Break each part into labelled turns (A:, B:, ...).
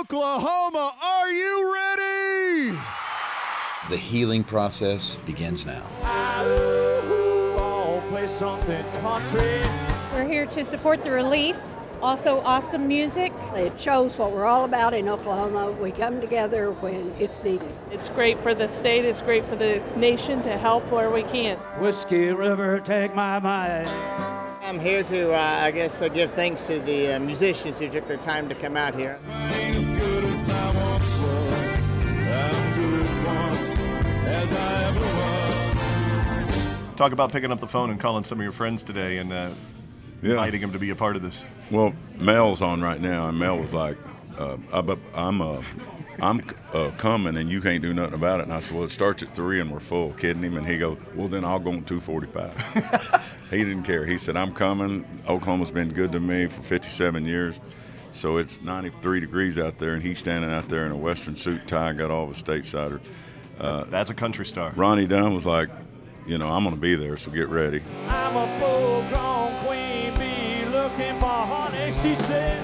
A: Oklahoma, are you ready?
B: The healing process begins now.
C: I'll play something country.
D: We're here to support the relief. Also awesome music.
E: It shows what we're all about in Oklahoma. We come together when it's needed.
F: It's great for the state, it's great for the nation to help where we can.
C: Whiskey River, take my mind.
G: I'm here to, give thanks to the musicians who took their time to come out here.
A: I ain't as good as I once was. I'm good once as I ever was.
H: Talk about picking up the phone and calling some of your friends today and inviting them to be a part of this.
I: Well, Mel's on right now, and Mel was like, I'm coming, and you can't do nothing about it. And I said, well, it starts at 3, and we're full. Kidding him, and he goes, well, then I'll go on 2:45. He didn't care. He said, I'm coming. Oklahoma's been good to me for 57 years. So it's 93 degrees out there, and he's standing out there in a Western suit and tie, got all the statesider.
H: That's a country star.
I: Ronnie Dunn was like, I'm going to be there, so get ready.
C: I'm a full-grown queen bee looking for honey. She said,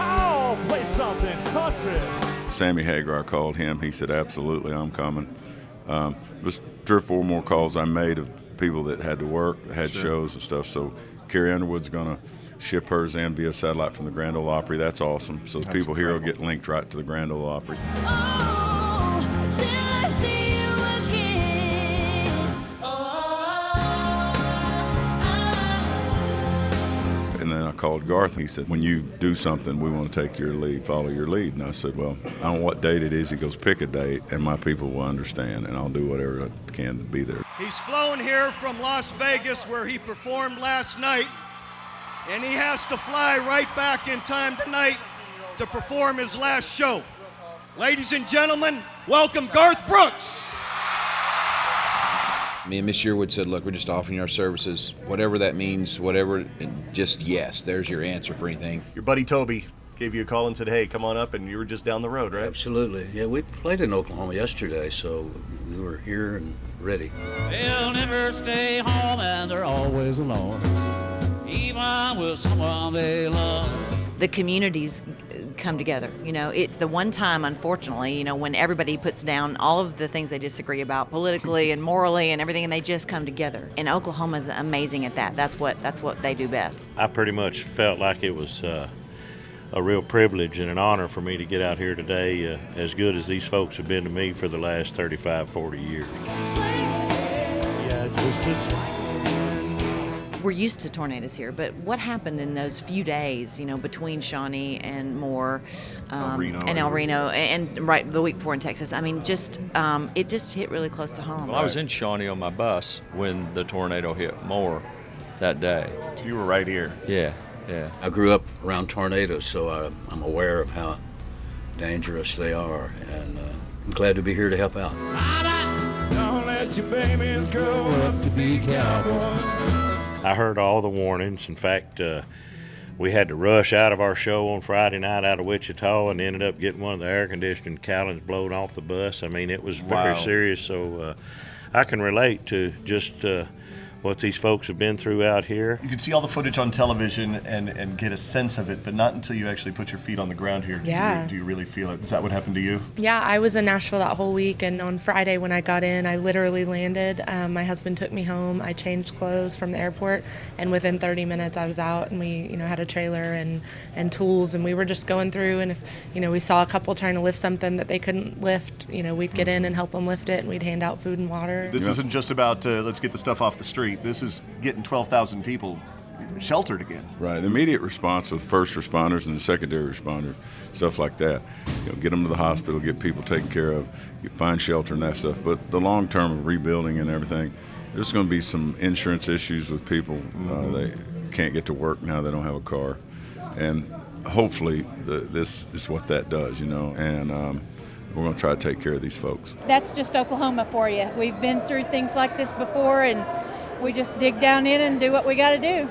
C: I'll play something country.
I: Sammy Hagar called him. He said, absolutely, I'm coming. There's 3 or 4 more calls I made of people that had to work, had shows and stuff. So Carrie Underwood's going to ship hers in via satellite from the Grand Ole Opry. That's awesome. So the people here will get linked right to the Grand Ole Opry. And then I called Garth. He said, when you do something, we want to take your lead, follow your lead. And I said, well, I don't know what date it is. He goes, pick a date, and my people will understand, and I'll do whatever I can to be there.
A: He's flown here from Las Vegas, where he performed last night, and he has to fly right back in time tonight to perform his last show. Ladies and gentlemen, welcome Garth Brooks.
B: Me and Miss Sherwood said, look, we're just offering our services, whatever that means, whatever, and just yes, there's your answer for anything.
H: Your buddy Toby gave you a call and said, hey, come on up, and you were just down the road, right?
J: Absolutely. Yeah, we played in Oklahoma yesterday, so we were here and ready.
C: They'll never stay home and they're always alone, even with someone they love.
K: The communities come together. It's the one time, unfortunately, when everybody puts down all of the things they disagree about politically and morally and everything, and they just come together. And Oklahoma's amazing at that. That's what they do best.
L: I pretty much felt like it was a real privilege and an honor for me to get out here today, as good as these folks have been to me for the last 35, 40 years.
K: We're used to tornadoes here, but what happened in those few days, between Shawnee and Moore and El Reno and right the week before in Texas? I mean, it just hit really close to home.
M: Well, I was in Shawnee on my bus when the tornado hit Moore that day.
H: You were right here.
M: Yeah.
J: I grew up around tornadoes, so I'm aware of how dangerous they are, and I'm glad to be here to help out.
A: Don't let your babies grow up to be cowboys.
L: I heard all the warnings. In fact, we had to rush out of our show on Friday night out of Wichita and ended up getting one of the air conditioning cowlings blown off the bus. I mean, it was very serious, so I can relate to just what these folks have been through out here.
H: You can see all the footage on television and get a sense of it, but not until you actually put your feet on the ground here do you really feel it. Is that what happened to you?
F: Yeah, I was in Nashville that whole week, and on Friday when I got in, I literally landed. My husband took me home. I changed clothes from the airport, and within 30 minutes I was out, and we had a trailer and tools, and we were just going through, and if we saw a couple trying to lift something that they couldn't lift, we'd get in and help them lift it, and we'd hand out food and water.
H: This isn't just about let's get the stuff off the street. This is getting 12,000 people sheltered again.
I: Right. The immediate response with first responders and the secondary responders, stuff like that. Get them to the hospital, get people taken care of, find shelter and that stuff. But the long term of rebuilding and everything, there's going to be some insurance issues with people. They can't get to work now. They don't have a car. And hopefully this is what that does, and we're going to try to take care of these folks.
D: That's just Oklahoma for you. We've been through things like this before, and we just dig down in and do what we got to do.